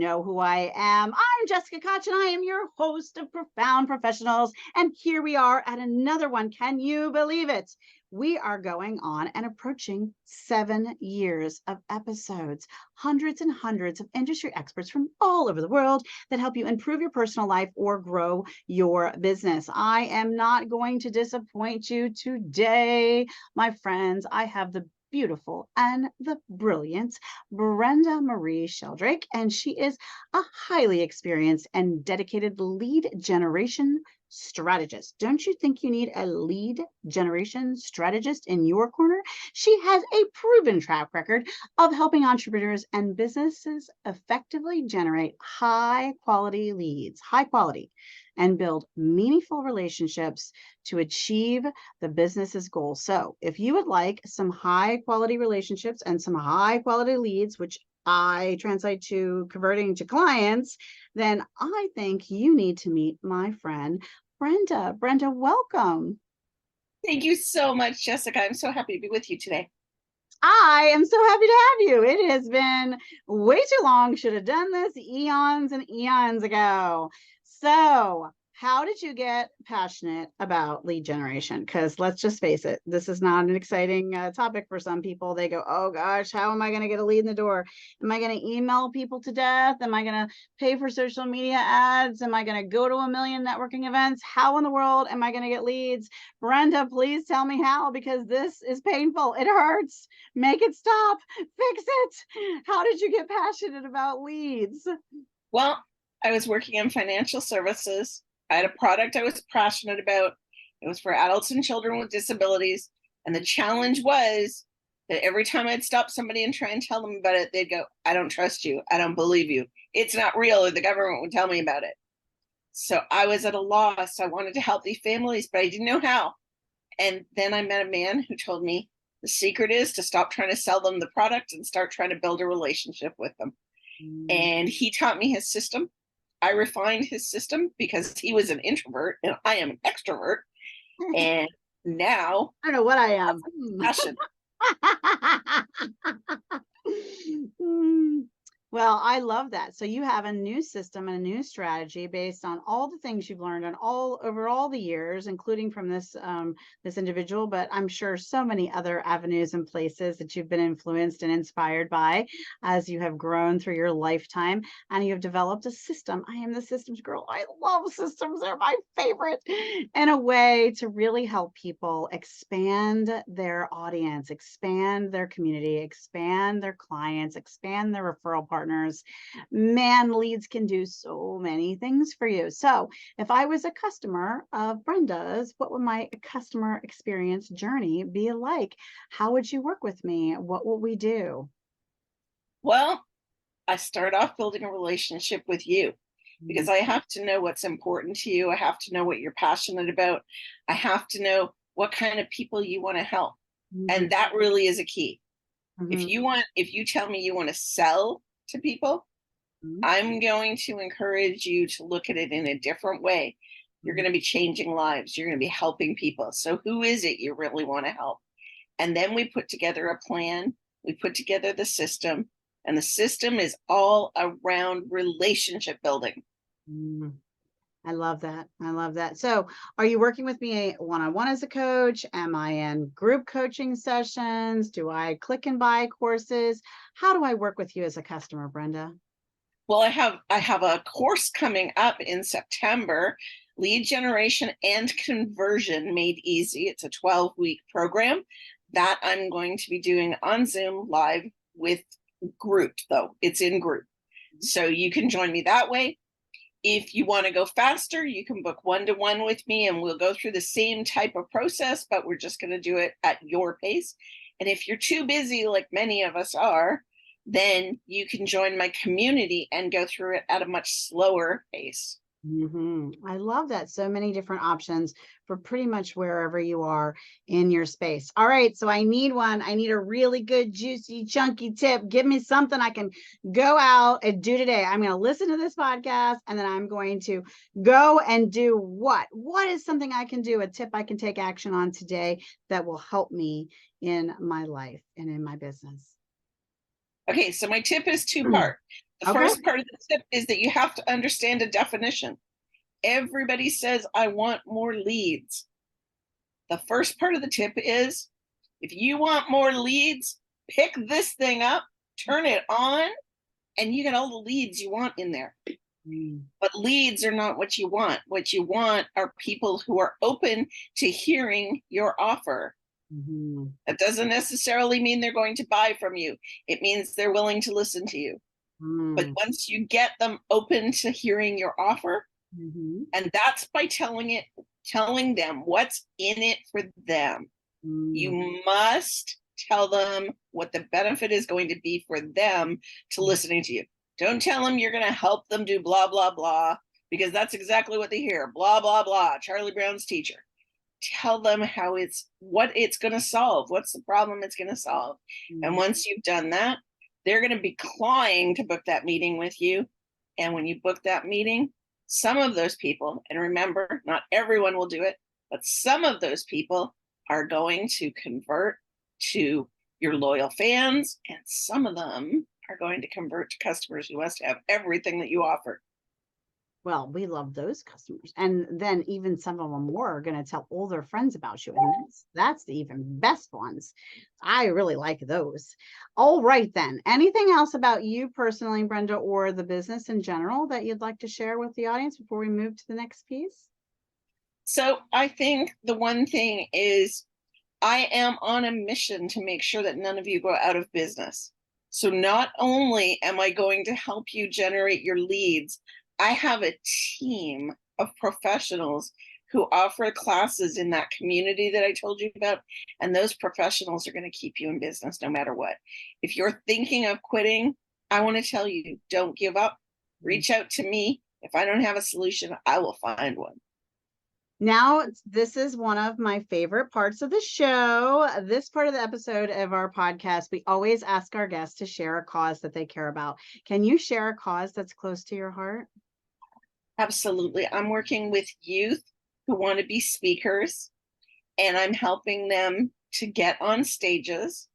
know who I am. I'm Jessica Koch, and I am your host of Profound Professionals. And here we are at another one. Can you believe it? We are going on and approaching 7 years of episodes, hundreds and hundreds of industry experts from all over the world that help you improve your personal life or grow your business. I am not going to disappoint you today, my friends. I have the beautiful and the brilliant Brenda Marie Sheldrake, and she is a highly experienced and dedicated lead generation strategist. Don't you think you need a lead generation strategist in your corner? She has a proven track record of helping entrepreneurs and businesses effectively generate high quality leads, high quality, and build meaningful relationships to achieve the business's goals. So if you would like some high quality relationships and some high quality leads, which I translate to converting to clients, then I think you need to meet my friend, Brenda. Brenda, welcome. Thank you so much, Jessica. I'm so happy to be with you today. I am so happy to have you. It has been way too long. Should have done this eons and eons ago. So, how did you get passionate about lead generation? Because let's just face it, this is not an exciting topic for some people. They go, oh gosh, how am I going to get a lead in the door? Am I going to email people to death? Am I going to pay for social media ads? Am I going to go to a million networking events? How in the world am I going to get leads? Brenda, please tell me how, because this is painful. It hurts. Make it stop. Fix it. How did you get passionate about leads? Well, I was working in financial services. I had a product I was passionate about. It was for adults and children with disabilities. And the challenge was that every time I'd stop somebody and try and tell them about it, they'd go, I don't trust you. I don't believe you. It's not real, or the government would tell me about it. So I was at a loss. I wanted to help these families, but I didn't know how. And then I met a man who told me the secret is to stop trying to sell them the product and start trying to build a relationship with them. And he taught me his system. I refined his system because he was an introvert and I am an extrovert. And now I don't know what I am. passion. Well, I love that. So you have a new system and a new strategy based on all the things you've learned and all over all the years, including from this individual, but I'm sure so many other avenues and places that you've been influenced and inspired by as you have grown through your lifetime, and you have developed a system. I am the systems girl. I love systems. They're my favorite, in a way to really help people expand their audience, expand their community, expand their clients, expand their referral partners. Man, leads can do so many things for you. So if I was a customer of Brenda's, what would my customer experience journey be like? How would you work with me? What will we do? Well, I start off building a relationship with you because I have to know what's important to you. I have to know what you're passionate about. I have to know what kind of people you want to help. And that really is a key. If you tell me you want to sell to people, I'm going to encourage you to look at it in a different way. You're going to be changing lives. You're going to be helping people. So who is it you really want to help? And then we put together a plan. We put together the system, and the system is all around relationship building. I love that. I love that. So are you working with me one-on-one as a coach? Am I in group coaching sessions? Do I click and buy courses? How do I work with you as a customer, Brenda? Well, I have a course coming up in September, Lead Generation and Conversion Made Easy. It's a 12-week program that I'm going to be doing on Zoom live with group, though. It's in group. So you can join me that way. If you want to go faster, you can book one-to-one with me and we'll go through the same type of process, but we're just going to do it at your pace. And if you're too busy, like many of us are, then you can join my community and go through it at a much slower pace. I love that. So many different options for pretty much wherever you are in your space. All right. So I need one. I need a really good, juicy, chunky tip. Give me something I can go out and do today. I'm going to listen to this podcast and then I'm going to go and do what? What is something I can do, a tip I can take action on today that will help me in my life and in my business? Okay. So my tip is two-part. The first part of the tip is that you have to understand a definition. Everybody says, I want more leads. The first part of the tip is, if you want more leads, pick this thing up, turn it on, and you get all the leads you want in there. But leads are not what you want. What you want are people who are open to hearing your offer. That doesn't necessarily mean they're going to buy from you. It means they're willing to listen to you. But once you get them open to hearing your offer, and that's by telling them what's in it for them. You must tell them what the benefit is going to be for them to listening to you. Don't tell them you're going to help them do blah, blah, blah, because that's exactly what they hear. Blah, blah, blah, Charlie Brown's teacher. Tell them what it's going to solve. What's the problem it's going to solve? And once you've done that, they're going to be clawing to book that meeting with you. And when you book that meeting, some of those people, and remember, not everyone will do it, but some of those people are going to convert to your loyal fans, and some of them are going to convert to customers who must have everything that you offer. Well, we love those customers. And then even some of them are going to tell all their friends about you. And that's the even best ones. I really like those. All right, then. Anything else about you personally, Brenda, or the business in general that you'd like to share with the audience before we move to the next piece? So I think the one thing is I am on a mission to make sure that none of you go out of business. So not only am I going to help you generate your leads, I have a team of professionals who offer classes in that community that I told you about. And those professionals are going to keep you in business no matter what. If you're thinking of quitting, I want to tell you, don't give up. Reach out to me. If I don't have a solution, I will find one. Now, this is one of my favorite parts of the show. This part of the episode of our podcast, we always ask our guests to share a cause that they care about. Can you share a cause that's close to your heart? Absolutely. I'm working with youth who want to be speakers, and I'm helping them to get on stages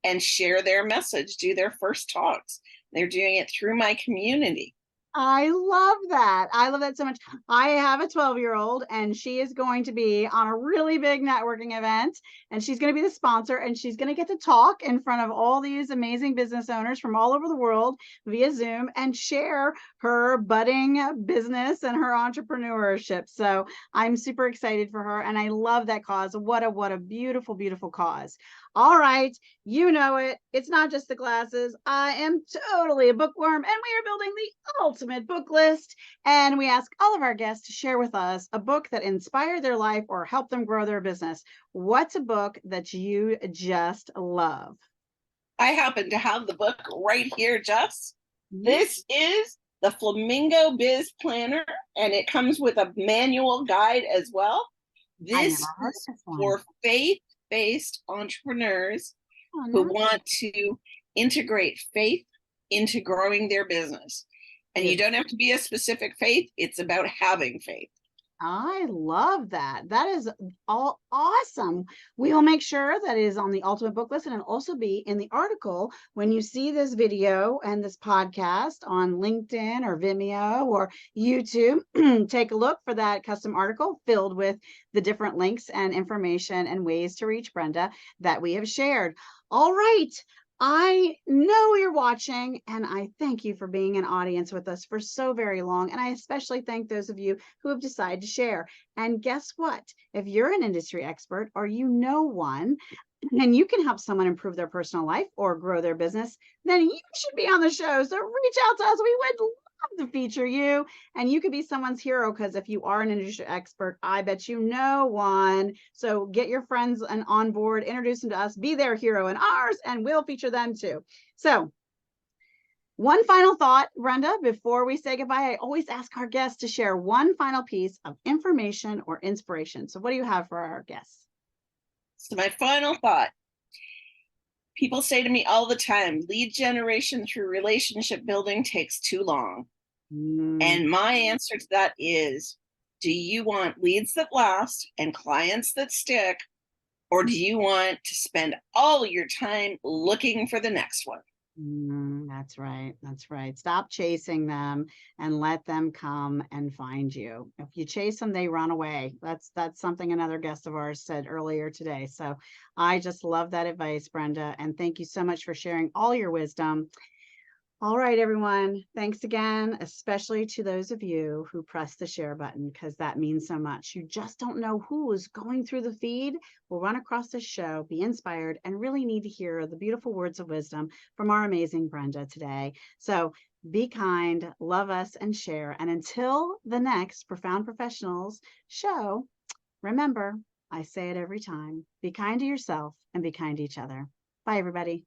and share their message, do their first talks. They're doing it through my community. I love that. I love that so much. I have a 12-year-old, and she is going to be on a really big networking event, and she's going to be the sponsor, and she's going to get to talk in front of all these amazing business owners from all over the world via Zoom and share her budding business and her entrepreneurship. So I'm super excited for her, and I love that cause. What a beautiful, beautiful cause. All right, you know it. It's not just the glasses. I am totally a bookworm, and we are building the ultimate book list. And we ask all of our guests to share with us a book that inspired their life or helped them grow their business. What's a book that you just love? I happen to have the book right here, Jess. This is the Flamingo Biz Planner, and it comes with a manual guide as well. This is for faith-based entrepreneurs who want to integrate faith into growing their business. And you don't have to be a specific faith. It's about having faith. I love that. That is all awesome. We will make sure that it is on the ultimate book list, and it'll also be in the article when you see this video and this podcast on LinkedIn or Vimeo or YouTube. Take a look for that custom article filled with the different links and information and ways to reach Brenda that we have shared. All right. I know you're watching, and I thank you for being an audience with us for so very long. And I especially thank those of you who have decided to share. And guess what? If you're an industry expert or you know one, and you can help someone improve their personal life or grow their business, then you should be on the show. So reach out to us. We would love to feature you, and you could be someone's hero, because if you are an industry expert, I bet you know one. So get your friends and on board, introduce them to us, be their hero and ours, and we'll feature them too. So one final thought, Brenda, before we say goodbye. I always ask our guests to share one final piece of information or inspiration. So what do you have for our guests? So my final thought, people say to me all the time, lead generation through relationship building takes too long. And my answer to that is, do you want leads that last and clients that stick, or do you want to spend all your time looking for the next one? That's right. That's right. Stop chasing them and let them come and find you. If you chase them, they run away. That's something another guest of ours said earlier today. So I just love that advice, Brenda. And thank you so much for sharing all your wisdom. All right, everyone. Thanks again, especially to those of you who press the share button, because that means so much. You just don't know who is going through the feed, will run across this show, be inspired, and really need to hear the beautiful words of wisdom from our amazing Brenda today. So be kind, love us, and share. And until the next Profound Professionals show, remember, I say it every time, be kind to yourself and be kind to each other. Bye, everybody.